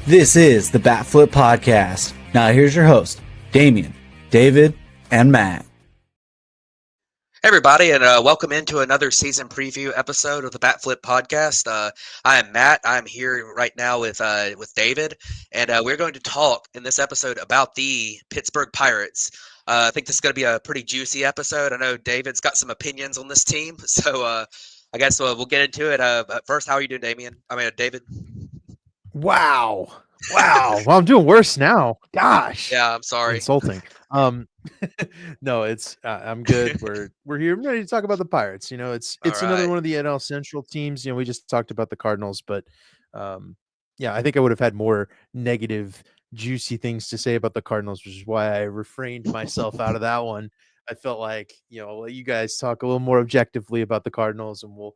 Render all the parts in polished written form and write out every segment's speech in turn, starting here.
This is the Bat Flip Podcast. Now here's your host, Damien, David, and Matt. Hey everybody, and welcome into another season preview episode of the Bat Flip Podcast. I am Matt. I'm here right now with David, and we're going to talk in this episode about the Pittsburgh Pirates. I think this is going to be a pretty juicy episode. I know David's got some opinions on this team, so I guess we'll get into it. But first, how are you doing, David? Wow. Well, I'm doing worse now. Gosh. Yeah, I'm sorry. Insulting. No, it's I'm good. We're here ready to talk about the Pirates. You know, it's another one of the NL Central teams. You know, we just talked about the Cardinals, but yeah, I think I would have had more negative, juicy things to say about the Cardinals, which is why I refrained myself out of that one. I felt like, you know, I'll let you guys talk a little more objectively about the Cardinals, and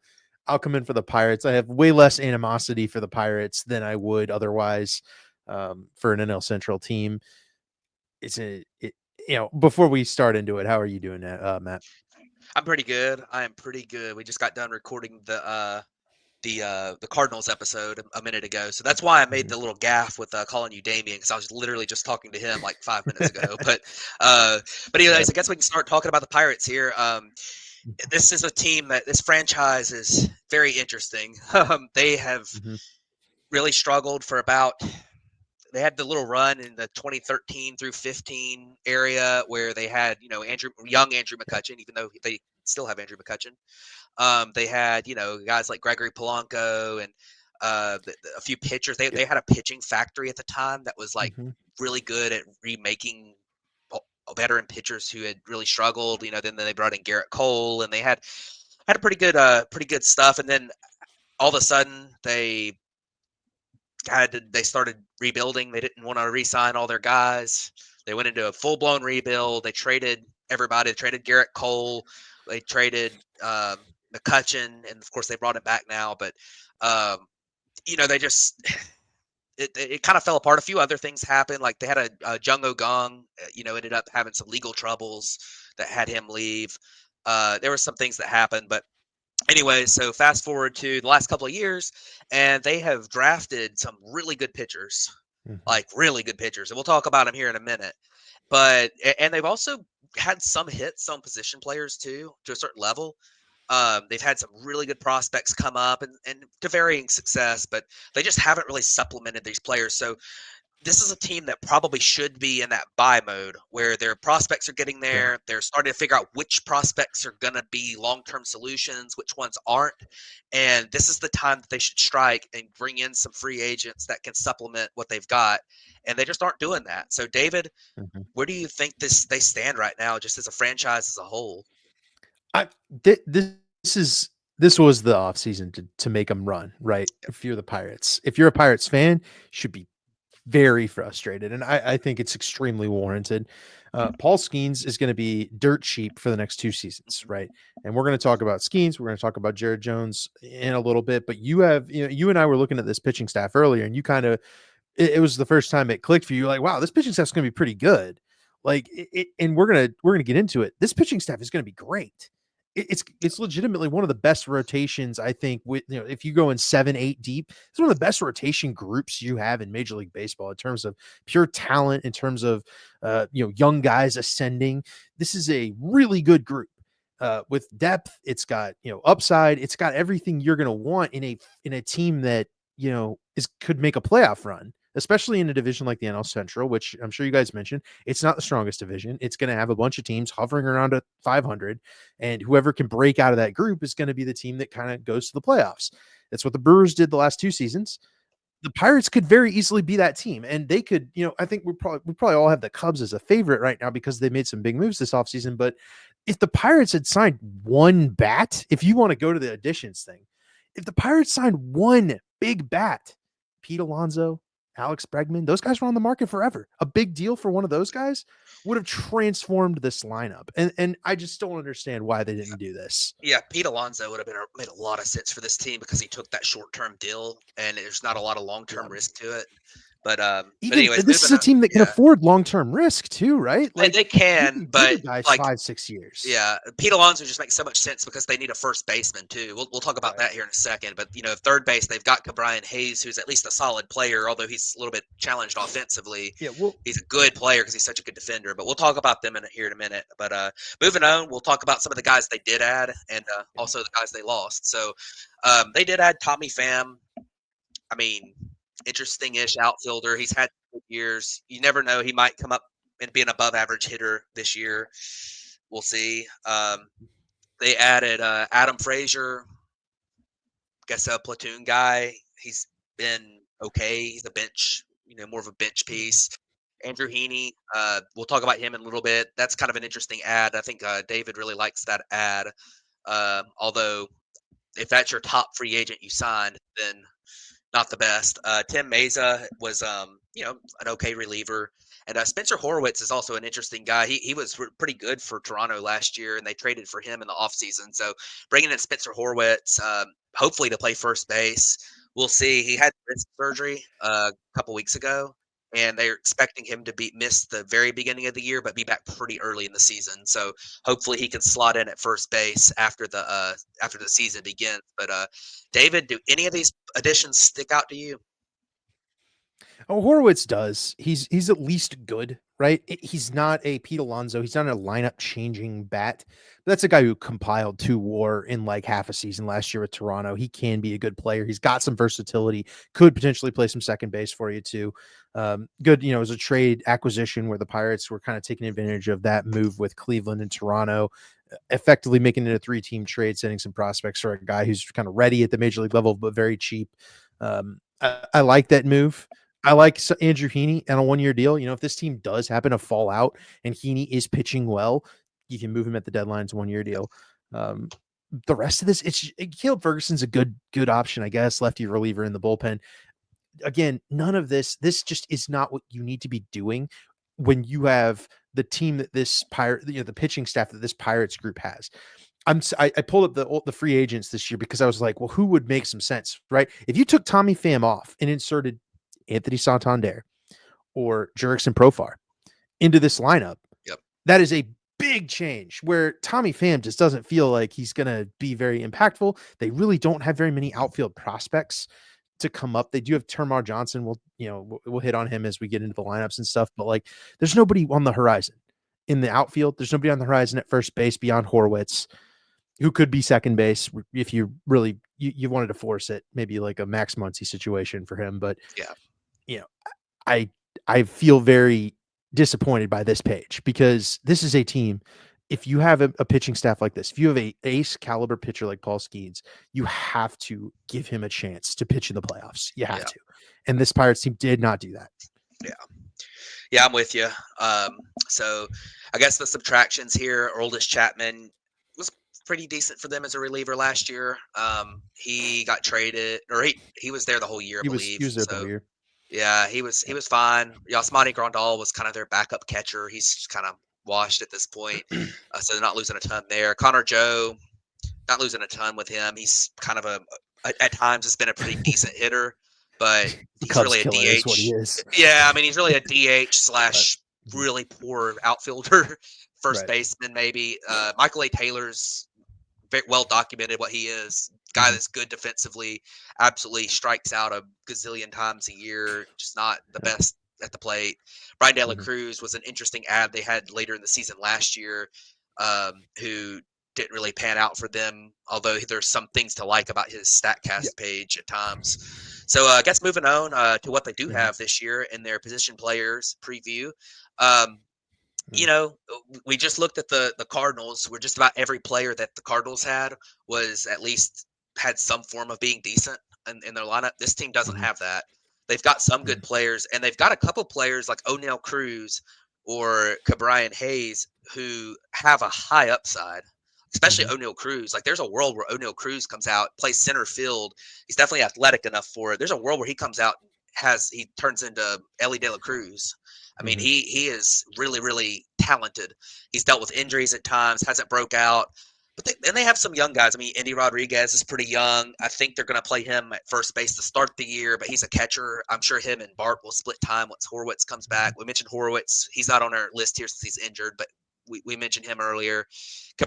I'll come in for the Pirates. I have way less animosity for the Pirates than I would otherwise for an NL Central team. Before we start into it, how are you doing, Matt? I'm pretty good. I am pretty good. We just got done recording the Cardinals episode a minute ago, so that's why I made the little gaffe with calling you Damien, because I was literally just talking to him like 5 minutes ago. But anyways, I guess we can start talking about the Pirates here. This is a team this franchise is very interesting. They have really struggled for they had the little run in the 2013 through 15 area where they had, young Andrew McCutchen, even though they still have Andrew McCutchen. They had, guys like Gregory Polanco and a few pitchers. They had a pitching factory at the time that was like really good at remaking veteran pitchers who had really struggled. Then they brought in Garrett Cole, and they had a pretty good stuff. And then all of a sudden they started rebuilding. They didn't want to re-sign all their guys. They went into a full-blown rebuild. They traded everybody. They traded Garrett Cole. They traded McCutchen, and of course they brought him back now. But they just it kind of fell apart. A few other things happened, like they had a Jung Gong, ended up having some legal troubles that had him leave. There were some things that happened, but anyway, so fast forward to the last couple of years, and they have drafted some really good pitchers, like really good pitchers, and we'll talk about them here in a minute. And they've also had some hits on position players too, to a certain level. They've had some really good prospects come up and to varying success, but they just haven't really supplemented these players. So this is a team that probably should be in that buy mode where their prospects are getting there. Yeah. They're starting to figure out which prospects are going to be long-term solutions, which ones aren't. And this is the time that they should strike and bring in some free agents that can supplement what they've got. And they just aren't doing that. So, David, where do you think they stand right now, just as a franchise as a whole? This was the offseason to make them run, right? If you're the Pirates, if you're a Pirates fan, you should be very frustrated, and I think it's extremely warranted. Paul Skeens is going to be dirt cheap for the next 2 seasons, right? And we're going to talk about Skeens. We're going to talk about Jared Jones in a little bit, but you and I were looking at this pitching staff earlier, and you kind of, it was the first time it clicked for you, like, wow, this pitching staff is going to be pretty good. Like, and we're gonna get into it. This pitching staff is going to be great. It's legitimately one of the best rotations, I think. With if you go in 7-8 deep, it's one of the best rotation groups you have in Major League Baseball in terms of pure talent, in terms of young guys ascending. This is a really good group with depth. It's got upside. It's got everything you're going to want in a team that could make a playoff run, especially in a division like the NL Central, which I'm sure you guys mentioned. It's not the strongest division. It's going to have a bunch of teams hovering around at 500, and whoever can break out of that group is going to be the team that kind of goes to the playoffs. That's what the Brewers did the last 2 seasons. The Pirates could very easily be that team, and they could, I think we probably all have the Cubs as a favorite right now because they made some big moves this offseason. But if the Pirates had signed one bat, if you want to go to the additions thing, if the Pirates signed one big bat, Pete Alonso, Alex Bregman, those guys were on the market forever. A big deal for one of those guys would have transformed this lineup. And I just don't understand why they didn't do this. Yeah, Pete Alonso would have made a lot of sense for this team because he took that short-term deal, and there's not a lot of long-term risk to it. anyways, This is moving a on. team that can Yeah, afford long-term risk too, right? they, Like they you can, can give but a guy like 5-6 years. yeah, Pete Alonso just makes so much sense because they need a first baseman too. We'll talk about Right. that here in a second. But third base they've got Brian Hayes, who's at least a solid player, although he's a little bit challenged offensively. Yeah, well, He's a good player because he's such a good defender. But we'll talk about them here in a minute. But moving on, we'll talk about some of the guys they did add and also the guys they lost. So they did add Tommy Pham. I mean, interesting-ish outfielder. He's had good years. You never know; he might come up and be an above-average hitter this year. We'll see. They added Adam Frazier, guess a platoon guy. He's been okay. He's a bench, more of a bench piece. Andrew Heaney, we'll talk about him in a little bit. That's kind of an interesting ad. I think David really likes that ad. Although, if that's your top free agent you signed, then not the best. Tim Meza was, an okay reliever. And Spencer Horwitz is also an interesting guy. He was pretty good for Toronto last year, and they traded for him in the offseason. So bringing in Spencer Horwitz, hopefully to play first base. We'll see. He had wrist surgery a couple weeks ago, and they're expecting him to miss the very beginning of the year, but be back pretty early in the season. So hopefully he can slot in at first base after the season begins. But David, do any of these additions stick out to you? Oh, Horowitz does. He's at least good, right? He's not a Pete Alonso. He's not a lineup changing bat. But that's a guy who compiled 2 WAR in like half a season last year with Toronto. He can be a good player. He's got some versatility. Could potentially play some second base for you too. Good, it was a trade acquisition where the Pirates were kind of taking advantage of that move with Cleveland and Toronto, effectively making it a 3-team trade, sending some prospects for a guy who's kind of ready at the major league level, but very cheap. I like that move. I like Andrew Heaney on a 1-year deal. If this team does happen to fall out and Heaney is pitching well, you can move him at the deadline. It's a 1-year deal. The rest of this, Caleb Ferguson's a good option, I guess. Lefty reliever in the bullpen. Again, none of this just is not what you need to be doing when you have the team that this the pitching staff that this Pirates group has. I pulled up the free agents this year because I was like, well, who would make some sense, right? If you took Tommy Pham off and inserted Anthony Santander or Jurickson Profar into this lineup, Yep. that is a big change where Tommy Pham just doesn't feel like he's going to be very impactful. They really don't have very many outfield prospects to come up. They do have Termar Johnson. We'll hit on him as we get into the lineups and stuff, but like there's nobody on the horizon in the outfield. There's nobody on the horizon at first base beyond Horwitz, who could be second base if you really you wanted to force it, maybe like a Max Muncy situation for him. But yeah, I feel very disappointed by this page because this is a team. If you have a pitching staff like this, if you have a ace caliber pitcher like Paul Skeens, you have to give him a chance to pitch in the playoffs. You have to. And this Pirates team did not do that. Yeah, I'm with you. So I guess the subtractions here, Aroldis Chapman was pretty decent for them as a reliever last year. He got traded, or he was there the whole year, I believe. He was there the whole year. Yeah, he was fine. Yasmani Grandal was kind of their backup catcher. He's kind of washed at this point, so they're not losing a ton there. Connor Joe, not losing a ton with him. He's kind of at times has been a pretty decent hitter, but he's really a DH. What he is. Yeah, I mean he's really a DH / really poor outfielder, first baseman maybe. Michael A. Taylor's very well documented what he is. Guy that's good defensively, absolutely strikes out a gazillion times a year, just not the best at the plate. Brian De La Cruz was an interesting ad they had later in the season last year, who didn't really pan out for them, although there's some things to like about his StatCast page at times. So I guess moving on to what they do have this year in their position players preview. We just looked at the Cardinals, where just about every player that the Cardinals had was at least had some form of being decent in their lineup. This team doesn't have that. They've got some good players, and they've got a couple players like O'Neill Cruz or Brian Hayes who have a high upside, especially O'Neill Cruz. Like there's a world where O'Neill Cruz comes out, plays center field. He's definitely athletic enough for it. There's a world where he comes out and he turns into Ellie De La Cruz. I mean, he is really, really talented. He's dealt with injuries at times, hasn't broke out. But they have some young guys. I mean, Andy Rodriguez is pretty young. I think they're going to play him at first base to start the year, but he's a catcher. I'm sure him and Bart will split time once Horwitz comes back. We mentioned Horwitz. He's not on our list here since he's injured, but we mentioned him earlier.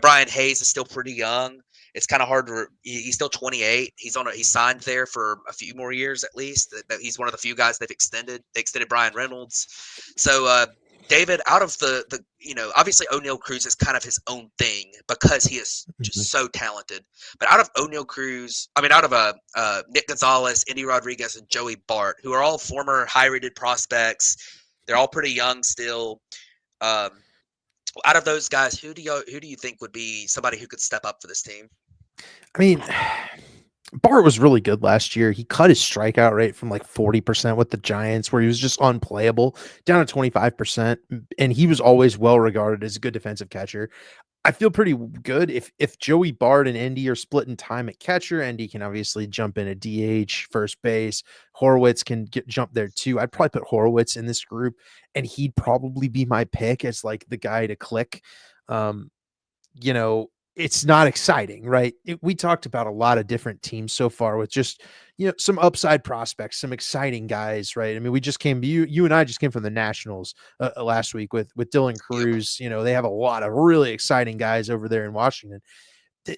Brian Hayes is still pretty young. It's kind of hard to. He's still 28. He's signed there for a few more years at least. He's one of the few guys they've extended. They extended Brian Reynolds. So David, out of the obviously O'Neal Cruz is kind of his own thing because he is just so talented. But out of Nick Gonzalez, Andy Rodriguez, and Joey Bart, who are all former high-rated prospects, they're all pretty young still. Out of those guys, who do you think would be somebody who could step up for this team? I mean, Bart was really good last year. He cut his strikeout rate from like 40% with the Giants, where he was just unplayable, down to 25%. And he was always well regarded as a good defensive catcher. I feel pretty good if Joey Bart and Andy are splitting time at catcher. Andy can obviously jump in a DH, first base. Horwitz can jump there too. I'd probably put Horwitz in this group, and he'd probably be my pick as like the guy to click. It's not exciting, right? We talked about a lot of different teams so far with just, some upside prospects, some exciting guys, right? I mean, we just you and I just came from the Nationals last week with Dylan Cruz. They have a lot of really exciting guys over there in Washington.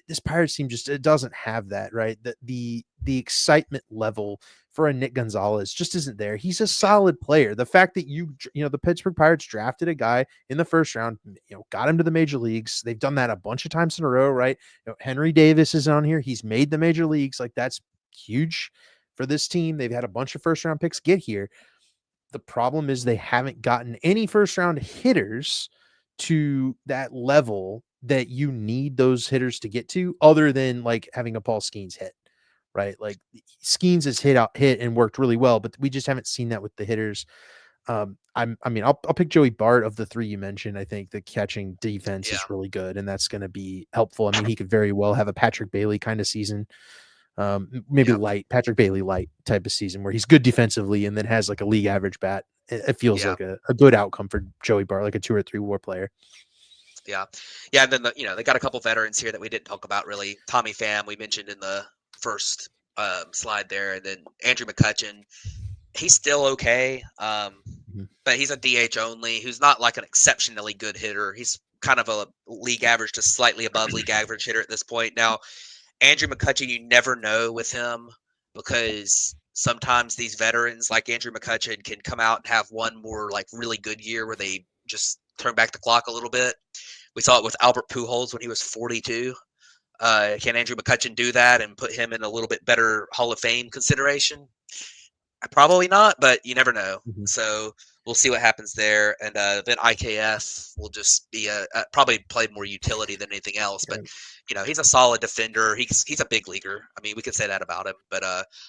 This Pirates team it doesn't have that, right? The excitement level for a Nick Gonzalez just isn't there. He's a solid player. The fact that the Pittsburgh Pirates drafted a guy in the first round, got him to the major leagues. They've done that a bunch of times in a row, right? Henry Davis is on here. He's made the major leagues. Like, that's huge for this team. They've had a bunch of first round picks get here. The problem is they haven't gotten any first round hitters to that level that you need those hitters to get to, other than like having a Paul Skeens hit, right? Like, Skeens has hit and worked really well, but we just haven't seen that with the hitters. I'll pick Joey Bart of the three you mentioned. I think the catching defense is really good, and that's going to be helpful. I mean, he could very well have a Patrick Bailey kind of season. Patrick Bailey light type of season where he's good defensively and then has like a league average bat. It feels like a good outcome for Joey Bart, like a 2 or 3 WAR player. Yeah. And then they got a couple veterans here that we didn't talk about really. Tommy Pham, we mentioned in the first slide there, and then Andrew McCutchen. He's still okay, but he's a DH only. Who's not like an exceptionally good hitter. He's kind of a league average to slightly above league average hitter at this point. Now, Andrew McCutchen, you never know with him, because sometimes these veterans like Andrew McCutchen can come out and have one more like really good year where they just turn back the clock a little bit. We saw it with Albert Pujols when he was 42. Can Andrew McCutchen do that and put him in a little bit better Hall of Fame consideration? Probably not, but you never know. Mm-hmm. So we'll see what happens there. And then IKF will just be probably play more utility than anything else. But he's a solid defender. He's a big leaguer. I mean, we could say that about him. But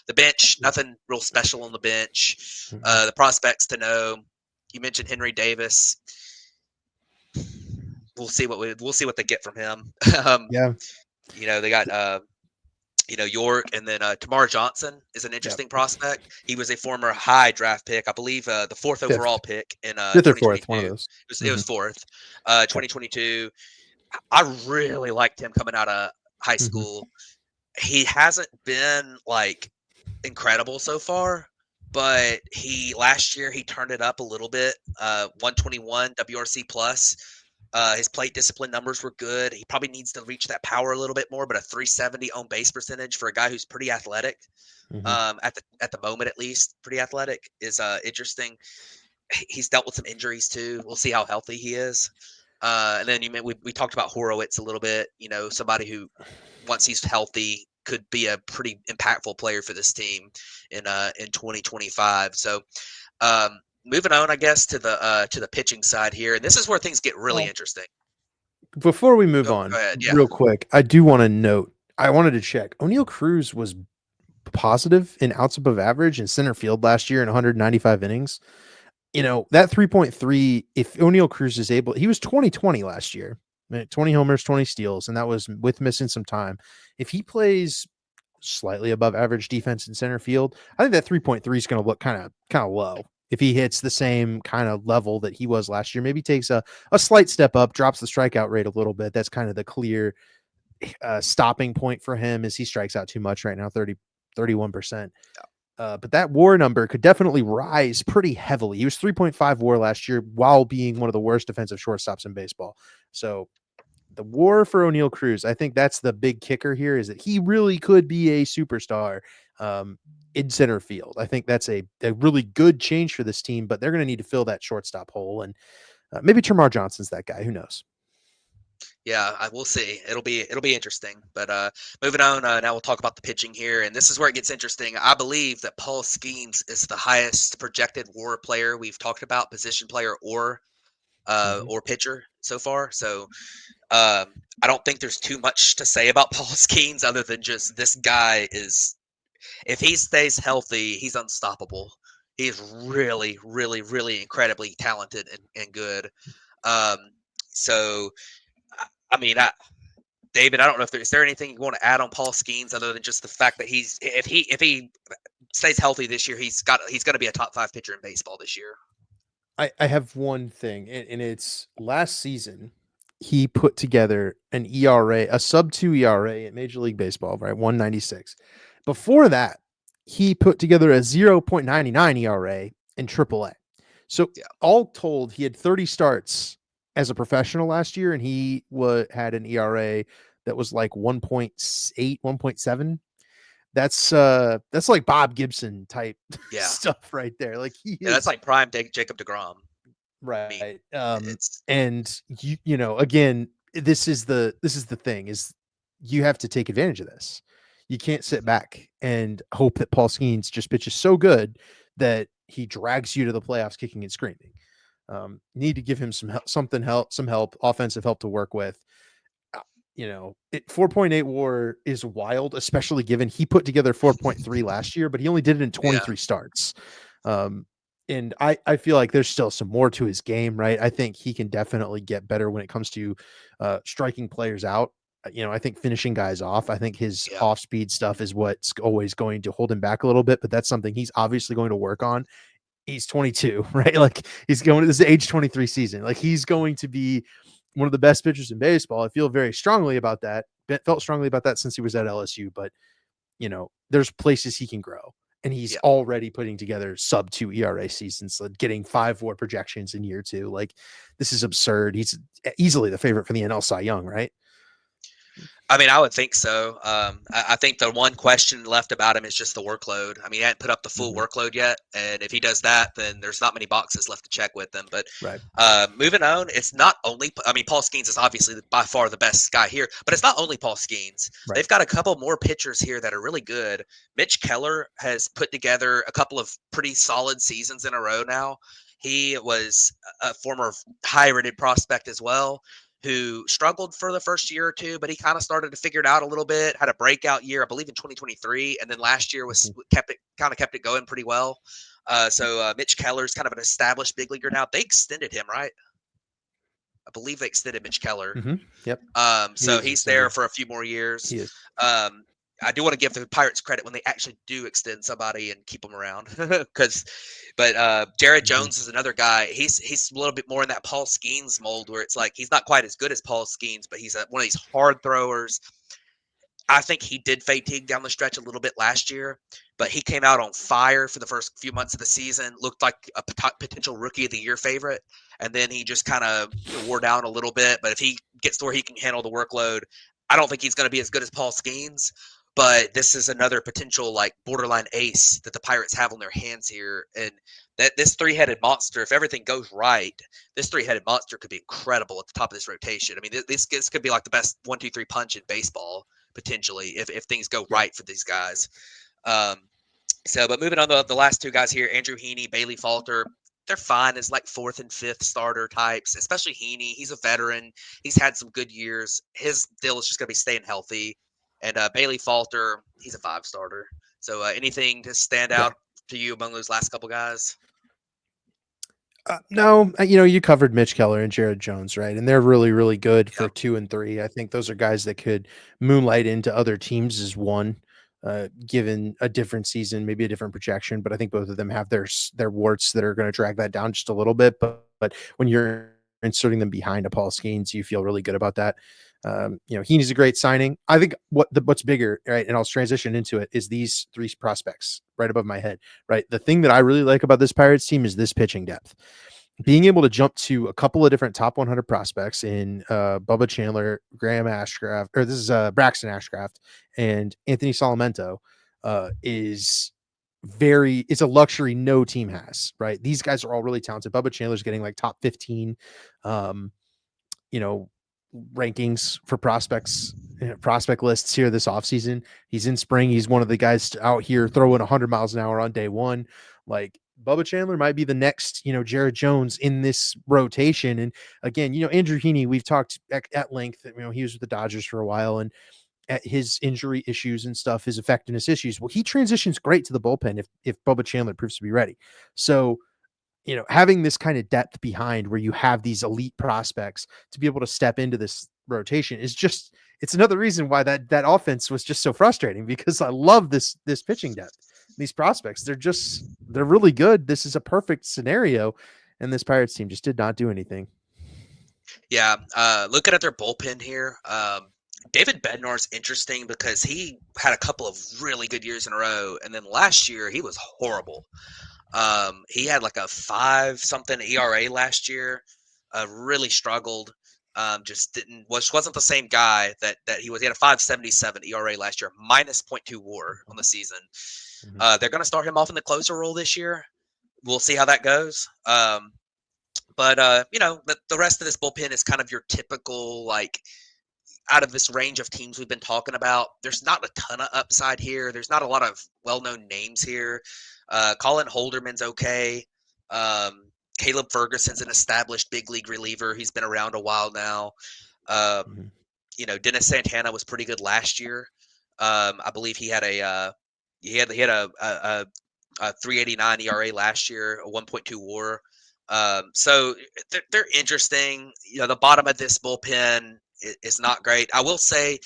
the bench, nothing real special on the bench. The prospects to know. You mentioned Henry Davis. We'll see what they get from him. They got York, and then Tamar Johnson is an interesting prospect. He was a former high draft pick, I believe, the 4th overall pick in 5th or 4th, one of those. It was 4th, 2022. I really liked him coming out of high school. He hasn't been like incredible so far, but last year he turned it up a little bit. 121 WRC plus. His plate discipline numbers were good. He probably needs to reach that power a little bit more, but a 370 on base percentage for a guy who's pretty athletic, at the moment at least, pretty athletic, is interesting. He's dealt with some injuries too. We'll see how healthy he is. And then we talked about Horowitz a little bit. Somebody who, once he's healthy, could be a pretty impactful player for this team in 2025. So. Moving on, I guess, to the pitching side here, and this is where things get really interesting. Before we move on, real quick, I do want to note, I wanted to check. O'Neal Cruz was positive in outs above average in center field last year in 195 innings. That 3.3, if O'Neal Cruz is able, he was 20-20 last year, 20 homers, 20 steals, and that was with missing some time. If he plays slightly above average defense in center field, I think that 3.3 is going to look kind of low. If he hits the same kind of level that he was last year, maybe takes a slight step up, drops the strikeout rate a little bit. That's kind of the clear stopping point for him is he strikes out too much right now, 31%. But that WAR number could definitely rise pretty heavily. He was 3.5 WAR last year while being one of the worst defensive shortstops in baseball. So the WAR for O'Neal Cruz, I think that's the big kicker here, is that he really could be a superstar in center field. I think that's a really good change for this team, but they're going to need to fill that shortstop hole. And maybe Termarr Johnson's that guy. Who knows? Yeah, I will see. It'll be interesting. But moving on, now we'll talk about the pitching here, and this is where it gets interesting. I believe that Paul Skeens is the highest projected WAR player we've talked about, position player or pitcher so far. So I don't think there's too much to say about Paul Skeens other than just this guy is, if he stays healthy, he's unstoppable. He is really, really, really incredibly talented and good. Um, so I mean, David, I don't know if is there anything you want to add on Paul Skeens other than just the fact that if he stays healthy this year, he's going to be a top 5 pitcher in baseball this year. I have one thing, and it's last season he put together an ERA, a sub 2 ERA in Major League Baseball, right? 196. Before that, he put together a 0.99 ERA in AAA. So all told, he had 30 starts as a professional last year, and he had an ERA that was like 1.8, 1.7. That's like Bob Gibson type stuff right there. Like that's like prime Jacob deGrom. Right. I mean, and you know, again, this is the thing, is you have to take advantage of this. You can't sit back and hope that Paul Skeens just pitches so good that he drags you to the playoffs kicking and screaming. Need to give him some help, offensive help to work with. 4.8 WAR is wild, especially given he put together 4.3 last year, but he only did it in 23 starts. And I feel like there's still some more to his game, right? I think he can definitely get better when it comes to striking players out. I think finishing guys off. I think his off-speed stuff is what's always going to hold him back a little bit, but that's something he's obviously going to work on. He's 22, right? Like he's going to this age 23 season. Like he's going to be one of the best pitchers in baseball. I feel very strongly about that. Felt strongly about that since he was at LSU, but there's places he can grow. And he's already putting together sub 2 ERA seasons, getting 5 WAR projections in year 2. Like, this is absurd. He's easily the favorite for the NL Cy Young, right? I mean, I would think so. I think the one question left about him is just the workload. I mean, he hadn't put up the full workload yet, and if he does that, then there's not many boxes left to check with him. But moving on, it's not only. I mean, Paul Skeens is obviously by far the best guy here, but it's not only Paul Skeens. Right. They've got a couple more pitchers here that are really good. Mitch Keller has put together a couple of pretty solid seasons in a row now. He was a former high-rated prospect as well, who struggled for the first year or two, but he kind of started to figure it out a little bit, had a breakout year, I believe in 2023. And then last year kept it going pretty well. So Mitch Keller's kind of an established big leaguer now. They extended him, right? I believe they extended Mitch Keller. Yep. So he's there for a few more years. He is. I do want to give the Pirates credit when they actually do extend somebody and keep them around. But Jared Jones is another guy. He's a little bit more in that Paul Skeens mold, where it's like he's not quite as good as Paul Skeens, but he's one of these hard throwers. I think he did fatigue down the stretch a little bit last year, but he came out on fire for the first few months of the season, looked like a potential Rookie of the Year favorite, and then he just kind of wore down a little bit. But if he gets to where he can handle the workload, I don't think he's going to be as good as Paul Skeens. But this is another potential like borderline ace that the Pirates have on their hands here. And that this 3-headed monster, if everything goes right, this 3-headed monster could be incredible at the top of this rotation. I mean, this could be like the best 1-2-3 punch in baseball, potentially, if things go right for these guys. But moving on to the last two guys here, Andrew Heaney, Bailey Falter, they're fine as like 4th and 5th starter types, especially Heaney. He's a veteran. He's had some good years. His deal is just going to be staying healthy. And Bailey Falter, he's a 5 starter. So anything to stand out to you among those last couple guys? No, you covered Mitch Keller and Jared Jones, right? And they're really, really good for 2 and 3. I think those are guys that could moonlight into other teams as 1, given a different season, maybe a different projection. But I think both of them have their warts that are going to drag that down just a little bit. But when you're inserting them behind a Paul Skeens, you feel really good about that. Heaney's a great signing. I think what's bigger, right? And I'll transition into it, is these three prospects right above my head, right? The thing that I really like about this Pirates team is this pitching depth. Being able to jump to a couple of different top 100 prospects in Bubba Chandler, Graham Ashcraft, or this is Braxton Ashcraft, and Anthony Salamento is it's a luxury no team has, right? These guys are all really talented. Bubba Chandler's getting like top 15 you know rankings for prospect lists here this offseason. He's in spring. He's one of the guys out here throwing 100 miles an hour on day one. Like, Bubba Chandler might be the next, Jared Jones in this rotation. And again, Andrew Heaney, we've talked at length. He was with the Dodgers for a while, and at his injury issues and stuff, his effectiveness issues. Well, he transitions great to the bullpen if Bubba Chandler proves to be ready. So, having this kind of depth behind where you have these elite prospects to be able to step into this rotation is just, it's another reason why that offense was just so frustrating, because I love this pitching depth. These prospects, they're really good. This is a perfect scenario. And this Pirates team just did not do anything. Yeah. Looking at their bullpen here, David Bednar's interesting because he had a couple of really good years in a row. And then last year he was horrible. He had like a 5-something ERA last year. Really struggled. Just wasn't the same guy that he was. He had a 5.77 ERA last year, minus -0.2 WAR on the season. They're going to start him off in the closer role this year. We'll see how that goes. But the rest of this bullpen is kind of your typical, like, out of this range of teams we've been talking about. There's not a ton of upside here. There's not a lot of well-known names here. Colin Holderman's okay. Caleb Ferguson's an established big league reliever. He's been around a while now. Dennis Santana was pretty good last year. I believe he had a 3.89 ERA last year, a 1.2 WAR. So they're interesting. The bottom of this bullpen is not great. I will say,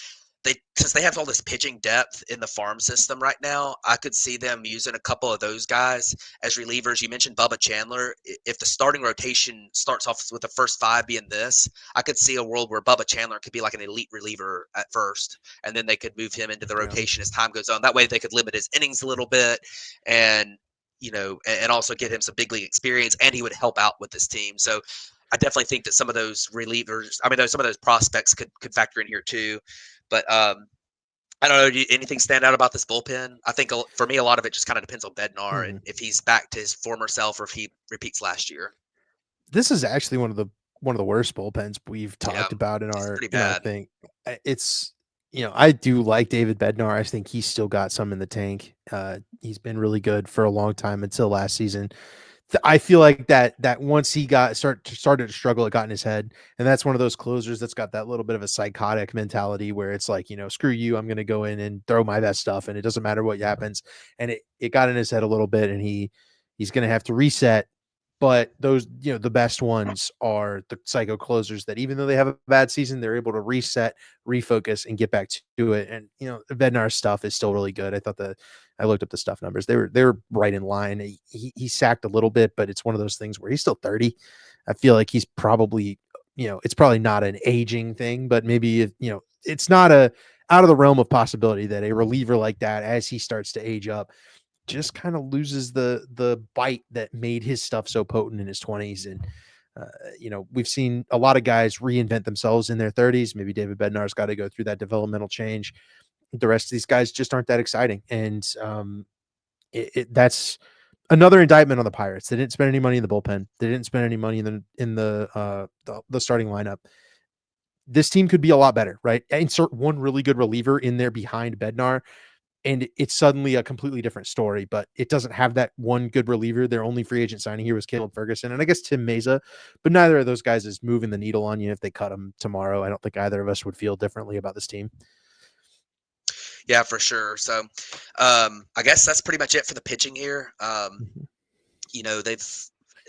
since they have all this pitching depth in the farm system right now, I could see them using a couple of those guys as relievers. You mentioned Bubba Chandler. If the starting rotation starts off with the first 5 being this, I could see a world where Bubba Chandler could be like an elite reliever at first, and then they could move him into the rotation as time goes on. That way they could limit his innings a little bit, and also get him some big league experience, and he would help out with this team. So I definitely think that some of those relievers, some of those prospects could factor in here too. But I don't know. Anything stand out about this bullpen? I think for me, a lot of it just kind of depends on Bednar and if he's back to his former self or if he repeats last year. This is actually one of the worst bullpens we've talked about in our thing. It's, I do like David Bednar. I think he's still got some in the tank. He's been really good for a long time until last season. I feel like that once he started to struggle, it got in his head. And that's one of those closers that's got that little bit of a psychotic mentality where it's like, screw you, I'm going to go in and throw my best stuff, and it doesn't matter what happens. And it got in his head a little bit, and he's going to have to reset. But those, the best ones are the psycho closers that, even though they have a bad season, they're able to reset, refocus, and get back to it. And, Bednar's stuff is still really good. I looked up the stuff numbers. They were right in line. He sacked a little bit, but it's one of those things where he's still 30. I feel like he's probably, it's probably not an aging thing, but maybe, it's not out of the realm of possibility that a reliever like that, as he starts to age up, just kind of loses the bite that made his stuff so potent in his 20s. And we've seen a lot of guys reinvent themselves in their 30s. Maybe David Bednar's got to go through that developmental change. The rest of these guys just aren't that exciting. And that's another indictment on the Pirates. They didn't spend any money in the bullpen. They didn't spend any money in the starting lineup. This team could be a lot better, right? Insert one really good reliever in there behind Bednar, and it's suddenly a completely different story. But it doesn't have that one good reliever. Their only free agent signing here was Caleb Ferguson, and I guess Tim Meza, but neither of those guys is moving the needle on you. If they cut them tomorrow, I don't think either of us would feel differently about this team. Yeah, for sure. So I guess that's pretty much it for the pitching here.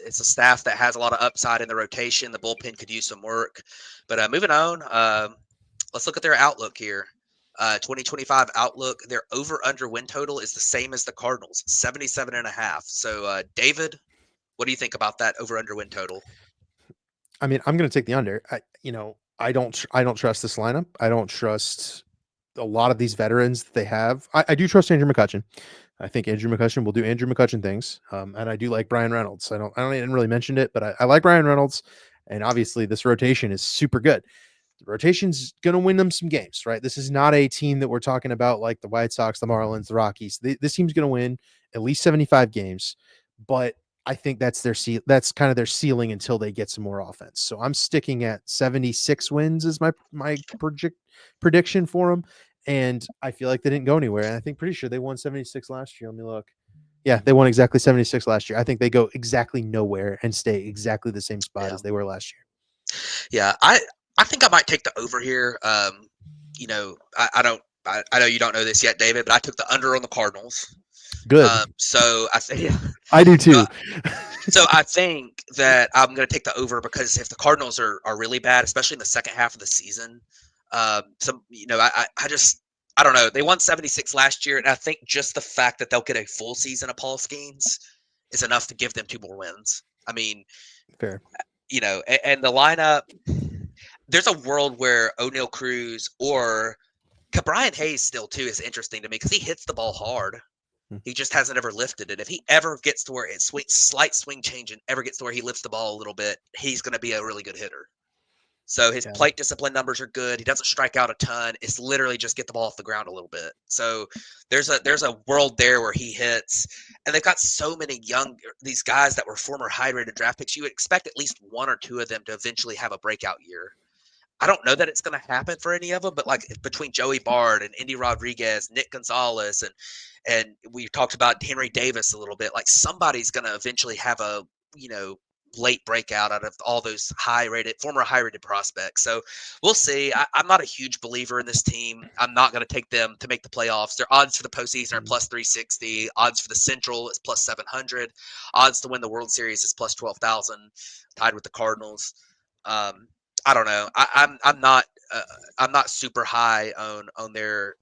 It's a staff that has a lot of upside in the rotation. The bullpen could use some work. But moving on, let's look at their outlook here. 2025 outlook, their over-under win total is the same as the Cardinals, 77.5. So, David, what do you think about that over-under win total? I mean, I'm going to take the under. I don't trust this lineup. I don't trust a lot of these veterans that they have. I do trust Andrew McCutchen. I think Andrew McCutchen will do Andrew McCutchen things. And I do like Brian Reynolds. I didn't really mention it, but I like Brian Reynolds. And obviously this rotation is super good. The rotation's going to win them some games, right? This is not a team that we're talking about like the White Sox, the Marlins, the Rockies. This team's going to win at least 75 games, but I think that's that's kind of their ceiling until they get some more offense. So I'm sticking at 76 wins is my prediction for them, and I feel like they didn't go anywhere. And I think pretty sure they won 76 last year. Let me look. Yeah, they won exactly 76 last year. I think they go exactly nowhere and stay exactly the same spot Yeah. as they were last year. Yeah, I think I might take the over here. You know, I know you don't know this yet, David, but I took the under on the Cardinals. Good. So I think I do too. so I think that I'm going to take the over because if the Cardinals are really bad, especially in the second half of the season, I don't know. They won 76 last year, and I think just the fact that they'll get a full season of Paul Skeens is enough to give them 2 more wins. I mean, Fair. And the lineup, there's a world where O'Neal Cruz or Brian Hayes still too is interesting to me because he hits the ball hard. He just hasn't ever lifted it. If he ever gets to where it slight swing change and ever gets to where he lifts the ball a little bit, he's going to be a really good hitter. So his plate discipline numbers are good. He doesn't strike out a ton. It's literally just get the ball off the ground a little bit. So there's a world there where he hits, and they've got so many these guys that were former high-rated draft picks. You would expect at least 1 or 2 of them to eventually have a breakout year. I don't know that it's going to happen for any of them, but like between Joey Bard and Indy Rodriguez, Nick Gonzalez, and we talked about Henry Davis a little bit, like somebody's going to eventually have a, late breakout out of all those former high-rated prospects. So we'll see. I'm not a huge believer in this team. I'm not going to take them to make the playoffs. Their odds for the postseason are plus 360. Odds for the Central is plus 700. Odds to win the World Series is plus 12,000, tied with the Cardinals. I don't know. I'm not super high on their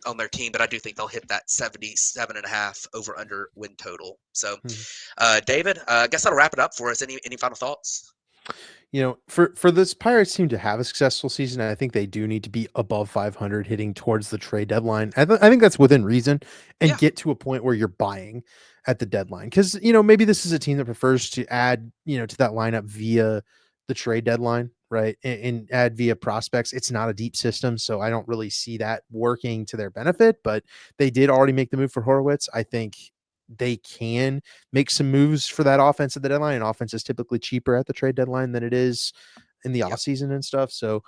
on their team, but I do think they'll hit that 77.5 over under win total. So, David, I guess that'll wrap it up for us. Any final thoughts? For this Pirates team to have a successful season, I think they do need to be above 500, hitting towards the trade deadline. I think that's within reason, and get to a point where you're buying at the deadline. Because maybe this is a team that prefers to add to that lineup via the trade deadline, right, and add via prospects. It's not a deep system, so I don't really see that working to their benefit. But they did already make the move for Horowitz. I think they can make some moves for that offense at the deadline, and offense is typically cheaper at the trade deadline than it is in the offseason and stuff. So,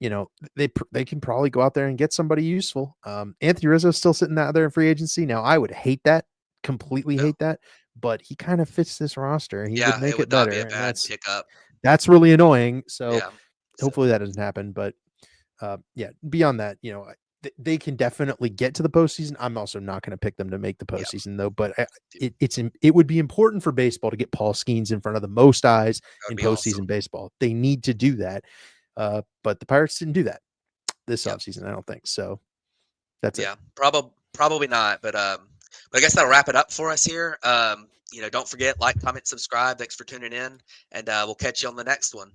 they can probably go out there and get somebody useful. Anthony Rizzo's still sitting out there in free agency. Now, I would hate that, completely hate that, but he kind of fits this roster. He would make it better. Not be a And bad pickup. that's really annoying. So Yeah. hopefully that doesn't happen. But beyond that, they can definitely get to the postseason. I'm also not going to pick them to make the postseason though, but it would be important for baseball to get Paul Skeens in front of the most eyes in postseason baseball. They need to do that. But the Pirates didn't do that this offseason, I don't think. So that's it. Yeah, probably not. But I guess that'll wrap it up for us here. Don't forget, like, comment, subscribe. Thanks for tuning in, and we'll catch you on the next one.